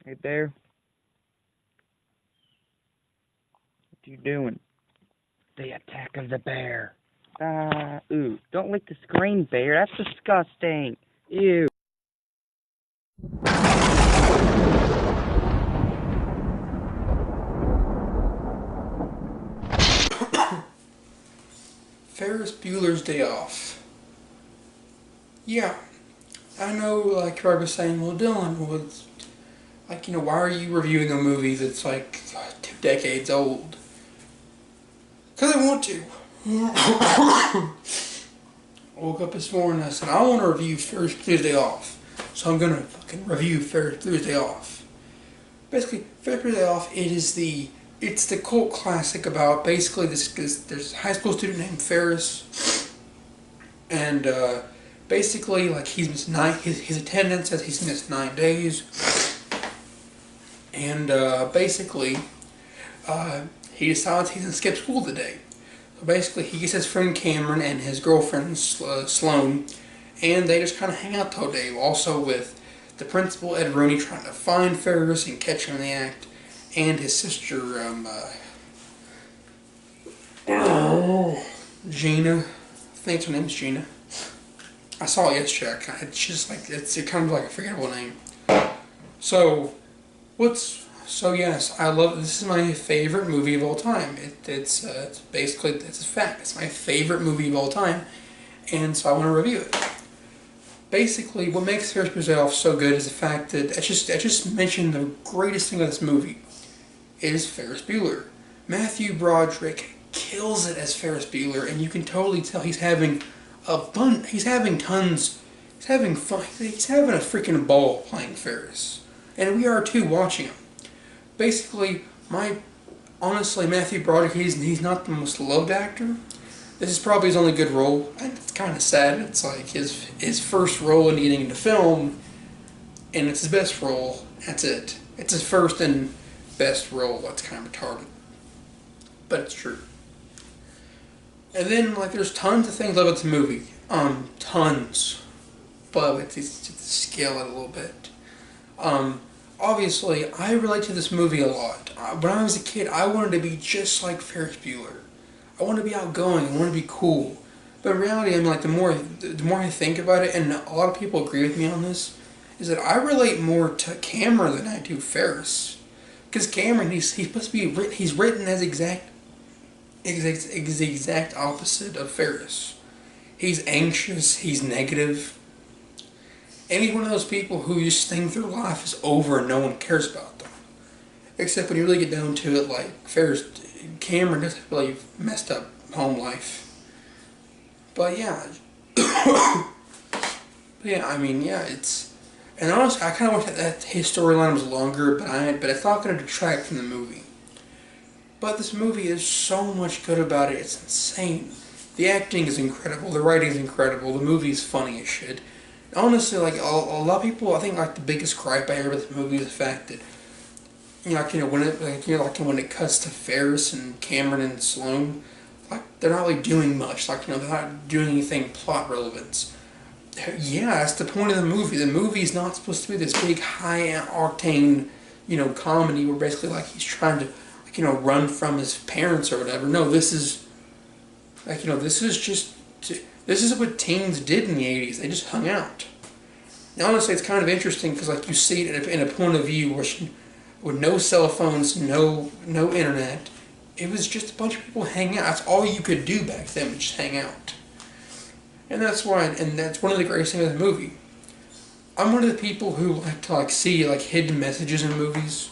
Right there. What you doing? The attack of the bear. Ooh, don't lick the screen, bear. That's disgusting. Ew. Ferris Bueller's Day Off. Yeah, I know, like, you're probably saying, well, Dylan, why are you reviewing a movie that's, like, 2 decades old? Because I want to. I woke up this morning and I said, I want to review Ferris Bueller's Day Off. So I'm going to fucking review Ferris Bueller's Day Off. Basically, Ferris Bueller's Day Off, it's the cult classic about basically there's a high school student named Ferris, and basically, like, he's missed his attendance says he's missed 9 days, and basically, he decides he's gonna skip school today. So basically, he gets his friend Cameron and his girlfriend Sloane, and they just kind of hang out the whole day. Also with the principal Ed Rooney trying to find Ferris and catch him in the act, and his sister Gina. I think her name's Gina. I saw it yesterday. It's just like it's kind of like a forgettable name. So, yes, I love. This is my favorite movie of all time. It's basically it's a fact. It's my favorite movie of all time, and so I want to review it. Basically, what makes Ferris Bueller's Day Off so good is the fact that I just mentioned the greatest thing of this movie is Ferris Bueller. Matthew Broderick kills it as Ferris Bueller, and you can totally tell he's having he's having tons, he's having fun, he's having a freaking ball playing Ferris. And we are too, watching him. Basically, honestly, Matthew Broderick, he's not the most loved actor. This is probably his only good role, and it's kind of sad. It's like his first role in getting into film, and it's his best role. That's it. It's his first and best role. That's kind of retarded, but it's true. And then, like, there's tons of things about the movie. Tons. But let's scale it a little bit. Obviously, I relate to this movie a lot. When I was a kid, I wanted to be just like Ferris Bueller. I wanted to be outgoing. I wanted to be cool. But in reality, I mean, like, the more I think about it, and a lot of people agree with me on this, is that I relate more to Cameron than I do Ferris. Because Cameron, he's supposed to be written, he's written as the exact opposite of Ferris. He's anxious, he's negative, and he's one of those people who just think their life is over and no one cares about them. Except when you really get down to it, like Cameron doesn't really messed up home life. But yeah, I mean, yeah, and honestly, I kind of wish that his storyline was longer, but it's not going to detract from the movie. But this movie is so much good about it, it's insane. The acting is incredible, the writing is incredible, the movie is funny as shit. Honestly, like, a lot of people, I think, like, the biggest gripe I hear about the movie is the fact that, when it cuts to Ferris and Cameron and Sloane, like, they're not really doing much, like, they're not doing anything plot relevance. Yeah, that's the point of the movie. The movie is not supposed to be this big, high-octane, comedy where basically, like, he's trying to, run from his parents or whatever. No, this is what teens did in the 80s. They just hung out. Now, honestly, it's kind of interesting because, like, you see it in a point of view with no cell phones, no internet. It was just a bunch of people hanging out. That's all you could do back then, was just hang out. And that's one of the greatest things of the movie. I'm one of the people who like to, like, see, like, hidden messages in movies.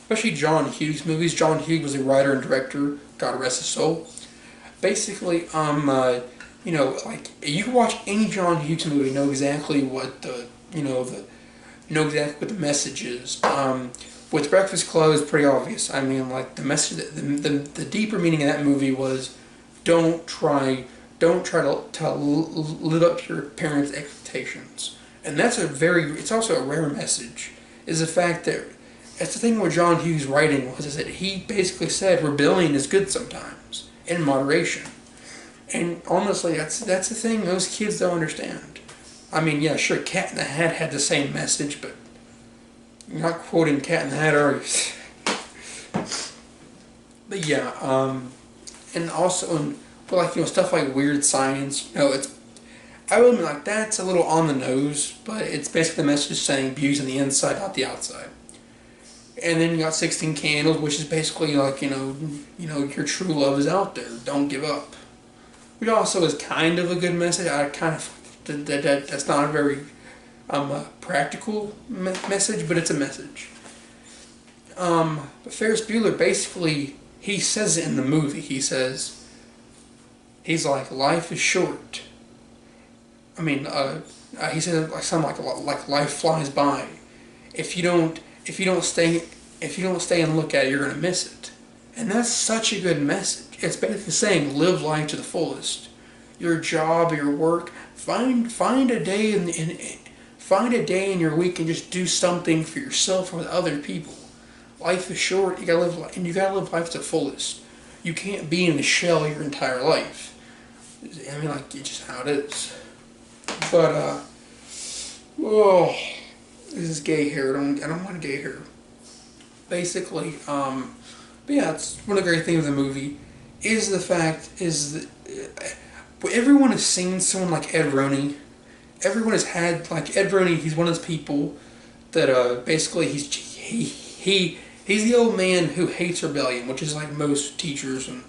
Especially John Hughes movies. John Hughes was a writer and director, God rest his soul. Basically, like, you can watch any John Hughes movie, know exactly what the message is. With Breakfast Club, it's pretty obvious. I mean, like, the message, the deeper meaning of that movie was, don't try to live up to your parents' expectations, and it's also a rare message. Is the fact that that's the thing with John Hughes' writing is that he basically said rebellion is good sometimes, in moderation. And honestly, that's the thing most kids don't understand. I mean, yeah, sure, Cat in the Hat had the same message, but You're not quoting Cat in the Hat, are you? But yeah, and also, but like, stuff like Weird Science, it's, I would admit, like, that's a little on the nose, but it's basically the message saying beauty's on the inside, not the outside. And then you got 16 Candles, which is basically like, your true love is out there. Don't give up. Which also is kind of a good message. I kind of, that's not a very practical message, but it's a message. But Ferris Bueller, basically, he says it in the movie. He's like, life is short. I mean, he said like something like life flies by. If you don't stay and look at it, you're gonna miss it. And that's such a good message. It's basically saying live life to the fullest. Your job, your work, find a day in your week and just do something for yourself or with other people. Life is short. You gotta live life to the fullest. You can't be in a shell your entire life. I mean, like, it's just how it is. But oh, this is gay hair. I don't want gay hair. Basically, but yeah, it's one of the great things of the movie is the fact is that everyone has seen someone like Ed Rooney. Everyone has had, like, Ed Rooney. He's one of those people that basically he's the old man who hates rebellion, which is like most teachers and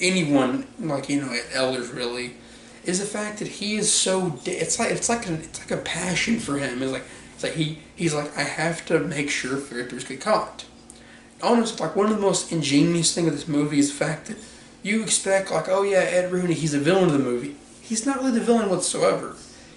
anyone, like, elders really, is the fact that he is so it's like a passion for him. It's like he's like, I have to make sure Ferris get caught. Honestly, like, one of the most ingenious things of this movie is the fact that you expect, like, oh yeah, Ed Rooney, he's the villain of the movie. He's not really the villain whatsoever.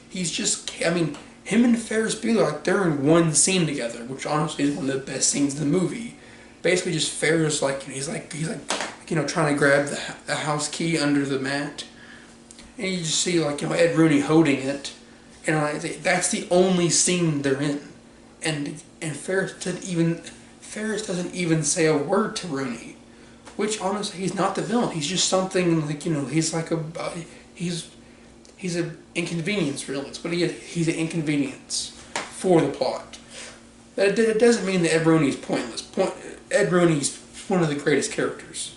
He's just, I mean, him and Ferris Bueller, like, they're in one scene together, which honestly is one of the best scenes in the movie. Basically, just Ferris, like, he's like trying to grab the house key under the mat, and you just see, like, Ed Rooney holding it, and like, that's the only scene they're in, and Ferris doesn't even say a word to Rooney, which honestly, he's not the villain. He's just something like, he's like he's an inconvenience, really. It's what he is. He's an inconvenience for the plot. It doesn't mean that Ed Rooney's pointless. Ed Rooney's one of the greatest characters.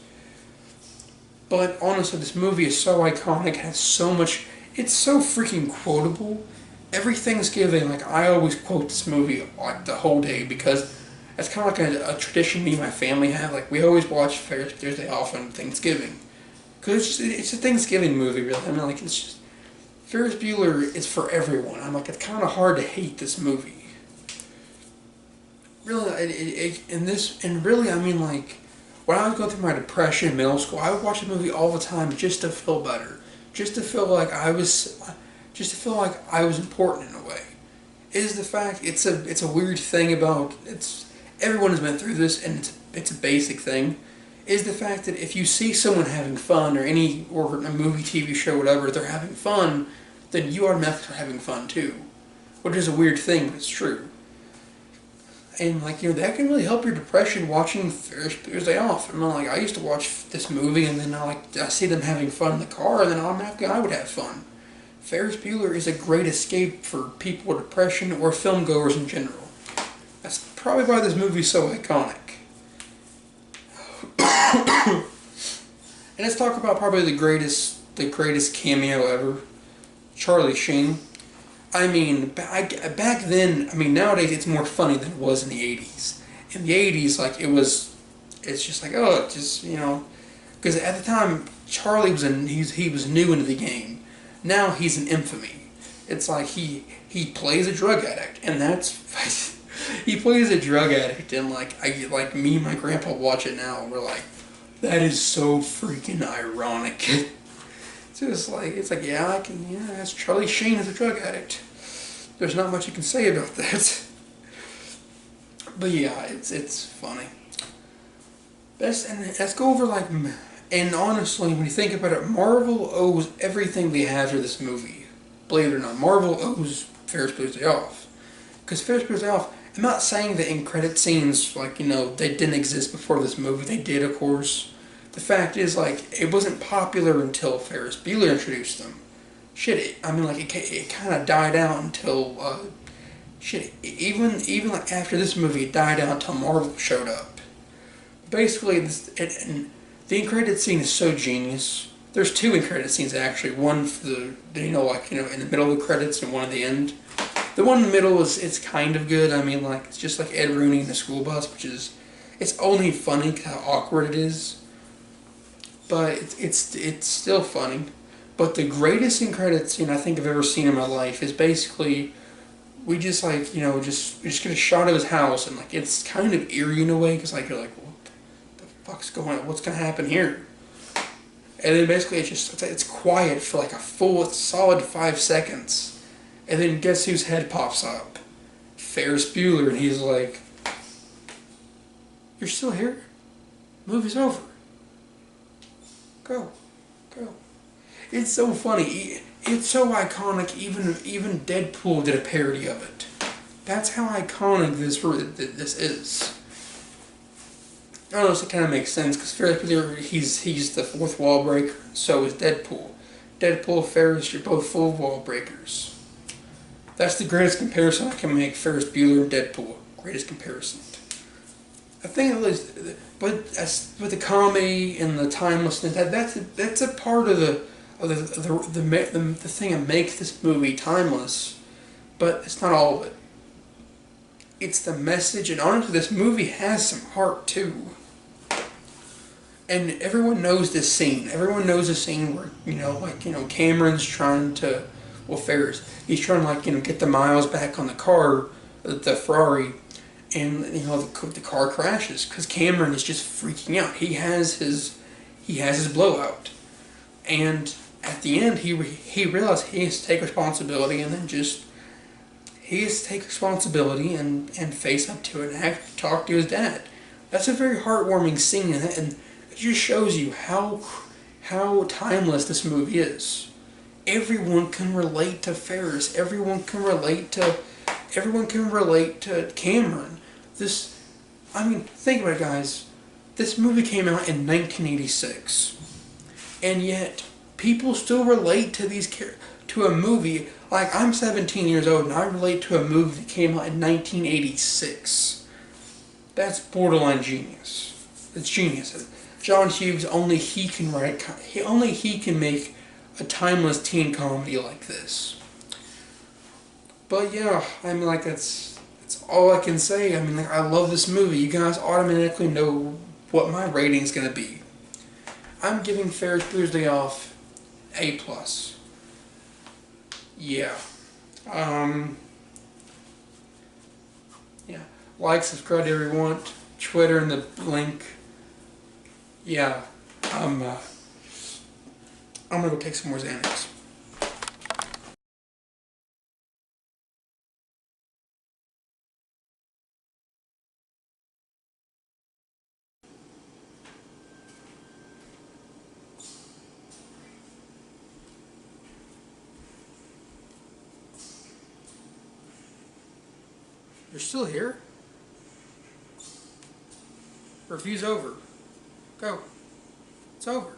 But honestly, this movie is so iconic, has so much, it's so freaking quotable. Every Thanksgiving, like, I always quote this movie, like, the whole day, because it's kind of like a tradition me and my family have. Like, we always watch Ferris Bueller's Day Off on Thanksgiving. Because it's a Thanksgiving movie, really. I mean, like, it's just, Ferris Bueller is for everyone. I'm like, it's kind of hard to hate this movie. Really, really, I mean, like, when I was going through my depression in middle school, I would watch the movie all the time just to feel better, just to feel like I was important in a way. Is the fact it's a weird thing about everyone has been through this, and it's a basic thing. Is the fact that if you see someone having fun or a movie, TV show, whatever, they're having fun, then you automatically are having fun too, which is a weird thing, but it's true. And, like, that can really help your depression, watching Ferris Bueller's Day Off. And, like, I used to watch this movie, and then I see them having fun in the car, and then automatically I would have fun. Ferris Bueller is a great escape for people with depression or film goers in general. That's probably why this movie is so iconic. And let's talk about probably the greatest cameo ever, Charlie Sheen. I mean, back then, I mean, nowadays it's more funny than it was in the 80s. In the 80s, like, it's just like, oh, it's just, because at the time, Charlie was he was new into the game. Now he's an infamy. It's like he plays a drug addict, and that's, he plays a drug addict, and like me and my grandpa watch it now, and we're like, that is so freaking ironic. It's like, yeah, that's Charlie Sheen as a drug addict. There's not much you can say about that. But yeah, it's funny. And let's go over, like, and honestly, when you think about it, Marvel owes everything they have to this movie. Believe it or not, Marvel owes Ferris Bueller's Day Off. Because Ferris Bueller's Day Off, I'm not saying that in credit scenes, like, they didn't exist before this movie. They did, of course. The fact is, like, it wasn't popular until Ferris Bueller introduced them. Shit, it kind of died out until shit, even like after this movie died out until Marvel showed up. Basically, and the end credit scene is so genius. There's two end credit scenes actually. One for in the middle of the credits and one at the end. The one in the middle is it's kind of good. I mean, like it's just like Ed Rooney in the school bus, which is it's only funny how awkward it is, but it's still funny. But the greatest end credit scene I think I've ever seen in my life is basically we just like we just get a shot of his house and like it's kind of eerie in a way because like you're like what the fuck's going on? What's gonna happen here? And then basically it's quiet for like a full solid 5 seconds, and then guess whose head pops up? Ferris Bueller, and he's like, "You're still here? Movie's over. Go, go." It's so funny. It's so iconic. Even Deadpool did a parody of it. That's how iconic this is. I don't know if it kind of makes sense because Ferris Bueller, he's the fourth wall breaker. So is Deadpool. Deadpool, Ferris, you're both full wall breakers. That's the greatest comparison I can make. Ferris Bueller and Deadpool, greatest comparison. I think at least, but with the comedy and the timelessness, that's a part of the thing that makes this movie timeless. But it's not all of it. It's the message, and honestly, this movie has some heart too. And everyone knows this scene. Everyone knows the scene where Cameron's trying to, Ferris, he's trying to get the miles back on the car, the Ferrari, and the car crashes because Cameron is just freaking out. He has his blowout, and at the end he realized he has to take responsibility, and then he has to take responsibility and face up to it and actually talk to his dad. That's a very heartwarming scene, and it just shows you how timeless this movie is. Everyone can relate to Ferris. Everyone can relate to Cameron. Think about it, guys. This movie came out in 1986, and yet people still relate to a movie. Like, I'm 17 years old, and I relate to a movie that came out in 1986. That's borderline genius. It's genius. John Hughes, only he can make a timeless teen comedy like this. But yeah, that's all I can say. I love this movie. You guys automatically know what my rating's gonna be. I'm giving Ferris Bueller's Day Off A+. Yeah. Yeah. Like, subscribe to everyone. Twitter and the link. Yeah. I'm gonna go take some more Xanax. You're still here? Review's over. Go. It's over.